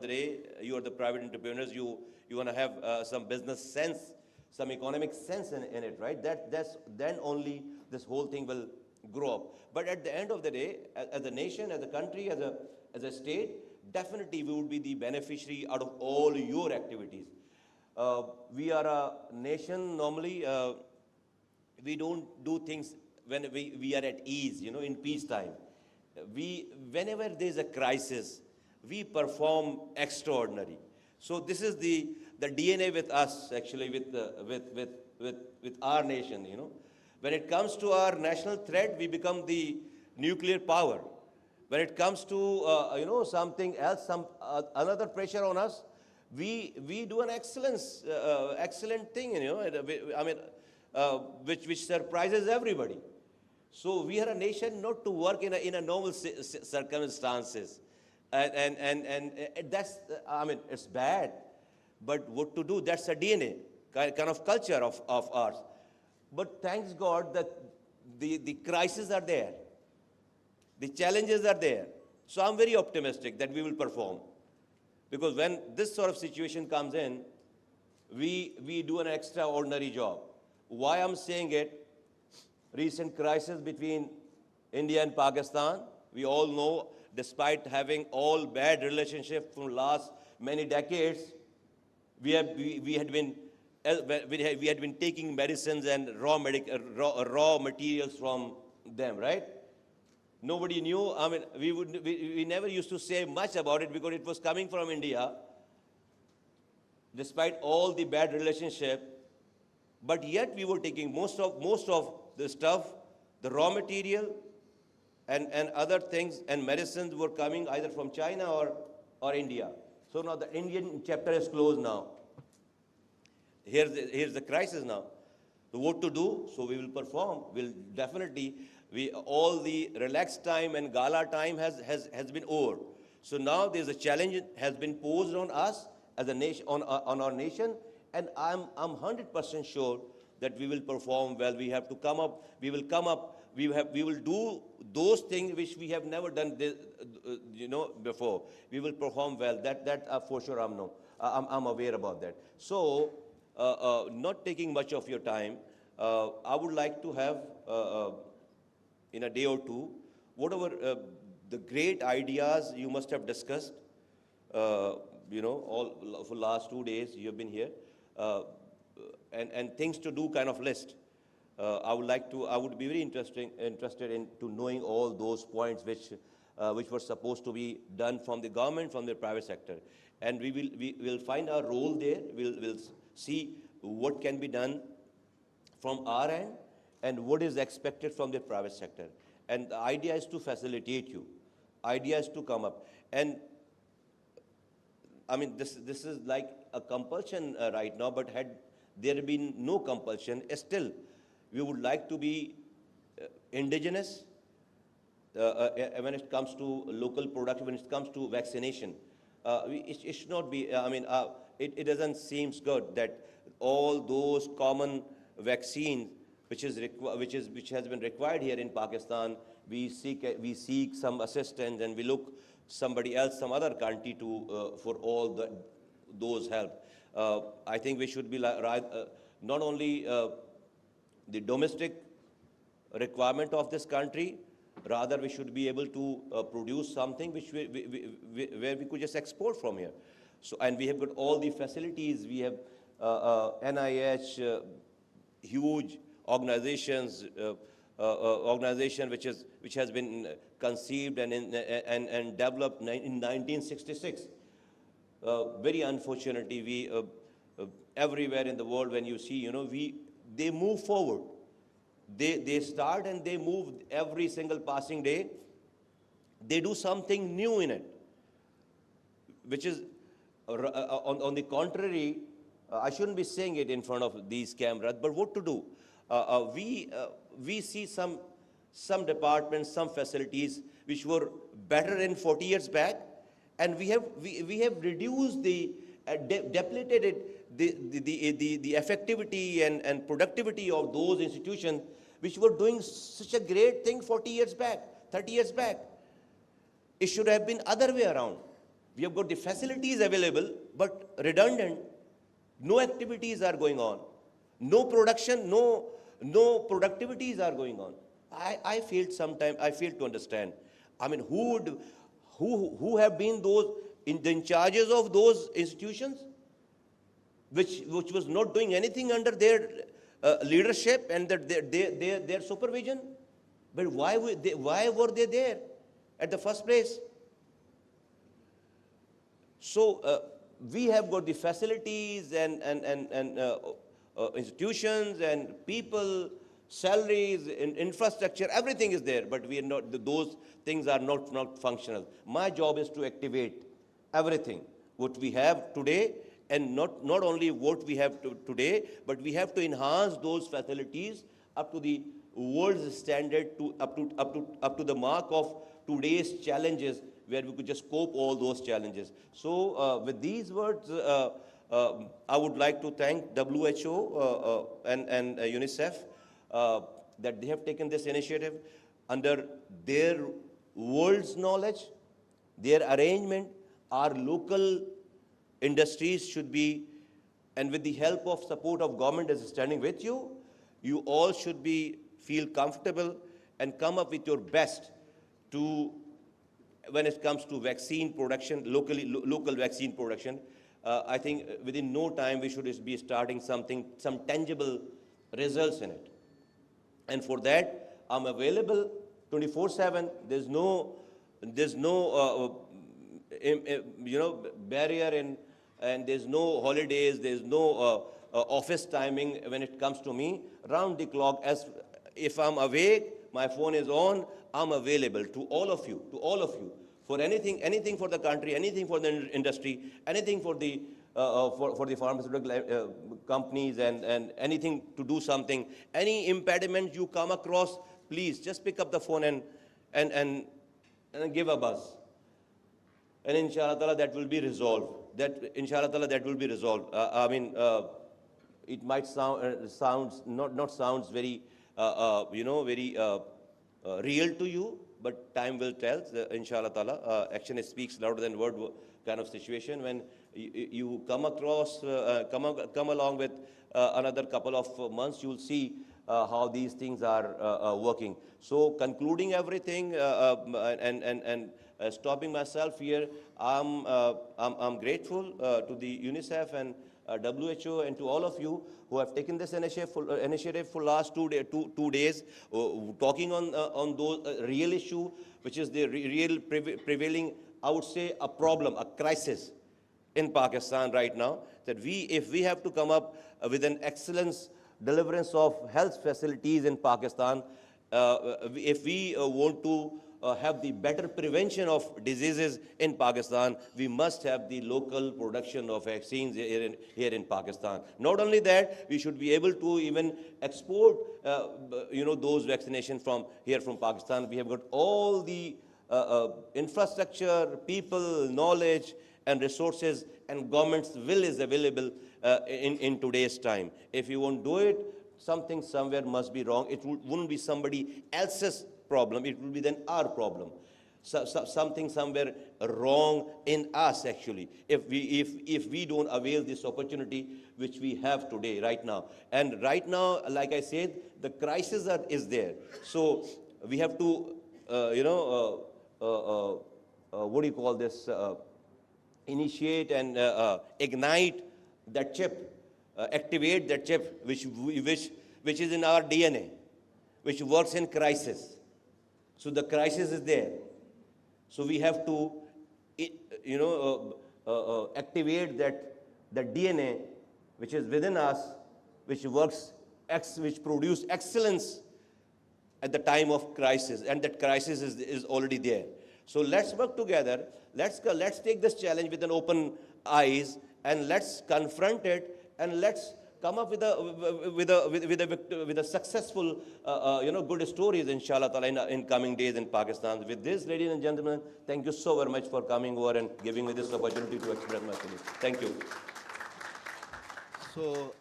the day, you are the private entrepreneurs. You want to have some business sense, some economic sense in it, right? That's then only this whole thing will grow up. But at the end of the day, as a nation, as a country, as a state, definitely we would be the beneficiary out of all your activities. We are a nation normally. We don't do things when we are at ease, in peacetime. Whenever there's a crisis, we perform extraordinary. So this is the DNA with us, actually, with our nation. When it comes to our national threat, we become the nuclear power. When it comes to something else, another pressure on us, we do an excellent thing, I mean, which surprises everybody. So we are a nation not to work in a normal circumstances, and that's I mean it's bad, but what to do? That's a DNA kind of culture of ours. But thanks God that the crises are there, the challenges are there. So I'm very optimistic that we will perform, because when this sort of situation comes in, we do an extraordinary job. Why I'm saying it? Recent crisis between India and Pakistan, we all know, despite having all bad relationship from last many decades, we had been taking medicines and raw materials from them, right? Nobody knew. I mean, we never used to say much about it because it was coming from India, despite all the bad relationship. But yet we were taking most of the stuff, the raw material, and other things, and medicines were coming either from China or India. So now the Indian chapter is closed now. Here's the crisis now. So what to do? So we will perform. We'll definitely, all the relaxed time and gala time has been over. So now there's a challenge has been posed on us as a nation, on our nation, and I'm 100% sure that we will perform well. We have to come up. We will come up. We will do those things which we have never done, before. We will perform well. That for sure I'm aware about that. So, not taking much of your time, I would like to have in a day or two whatever the great ideas you must have discussed. All for last 2 days you have been here. And things to do kind of list. I would be very interested in knowing all those points which were supposed to be done from the government, from the private sector. And we will find our role there. We'll see what can be done from our end and what is expected from the private sector. And the idea is to facilitate you. Idea is to come up. And I mean, this is like a compulsion right now, but had there been no compulsion, still, we would like to be indigenous when it comes to local production, when it comes to vaccination. It should not be, it doesn't seem good that all those common vaccines which has been required here in Pakistan, we seek some assistance and we look somebody else, some other country for all those help. I think we should be not only the domestic requirement of this country, rather we should be able to produce something which where we could just export from here. So, and we have got all the facilities. We have NIH, huge organizations, organization which has been conceived and developed in 1966. Very unfortunately, we everywhere in the world, when you see, they move forward. They start and they move every single passing day. They do something new in it, which is on the contrary. I shouldn't be saying it in front of these cameras, but what to do? We see some departments, some facilities which were better in 40 years back, and we have reduced depleted the effectivity and productivity of those institutions which were doing such a great thing 40 years back, 30 years back. It should have been other way around. We have got the facilities available, but redundant. No activities are going on. No production, no productivities are going on. I failed sometimes, I failed to understand. I mean, who have been those in charges of those institutions, which was not doing anything under their leadership and their supervision? But why were they there at the first place? So we have got the facilities and institutions and people, salaries, infrastructure, everything is there, but we are not, those things are not functional. My job is to activate everything, what we have today, and not only what we have today, but we have to enhance those facilities up to the world's standard, up to the mark of today's challenges, where we could just cope all those challenges. So with these words, I would like to thank WHO and UNICEF that they have taken this initiative under their world's knowledge, their arrangement. Our local industries should be, and with the help of support of government is standing with you, you all should feel comfortable and come up with your best to, when it comes to vaccine production, local vaccine production. I think within no time we should be starting some tangible results in it. And for that, I'm available 24/7. There's no barrier and there's no holidays, there's no office timing when it comes to me. Round the clock, as if I'm awake, my phone is on, I'm available to all of you, for anything for the country, anything for the industry, anything for the pharmaceutical companies, and anything to do something. Any impediment you come across, please just pick up the phone and give a buzz. And inshallah ta'ala that will be resolved. That will be resolved. I mean, it might sounds very very real to you, but time will tell. Inshallah ta'ala, action speaks louder than word kind of situation. When you come across, come along with another couple of months, you'll see how these things are working. So concluding everything and stopping myself here, I'm grateful to the UNICEF and WHO and to all of you who have taken this initiative for last 2 days, talking on those real issue, which is the real prevailing, I would say, a problem, a crisis in Pakistan right now. That if we have to come up with an excellence deliverance of health facilities in Pakistan, if we want to have the better prevention of diseases in Pakistan, we must have the local production of vaccines here in Pakistan. Not only that, we should be able to even export those vaccinations from Pakistan. We have got all the infrastructure, people, knowledge and resources, and government's will is available in today's time. If you won't do it, something somewhere must be wrong. It wouldn't be somebody else's problem, it will be then our problem. Something somewhere wrong in us, actually, if we don't avail this opportunity which we have today, right now. And right now, like I said, the crisis is there. So we have to, what do you call this, initiate and ignite that chip, activate that chip which is in our DNA, which works in crisis. So the crisis is there. So we have to, activate that DNA which is within us, which works, which produce excellence at the time of crisis, and that crisis is already there. So let's work together. Let's take this challenge with an open eyes, and let's confront it, and let's come up with a successful, good stories, inshallah ta'ala, in coming days in Pakistan. With this, ladies and gentlemen, thank you so very much for coming over and giving me this opportunity to express my feelings. Thank you. So.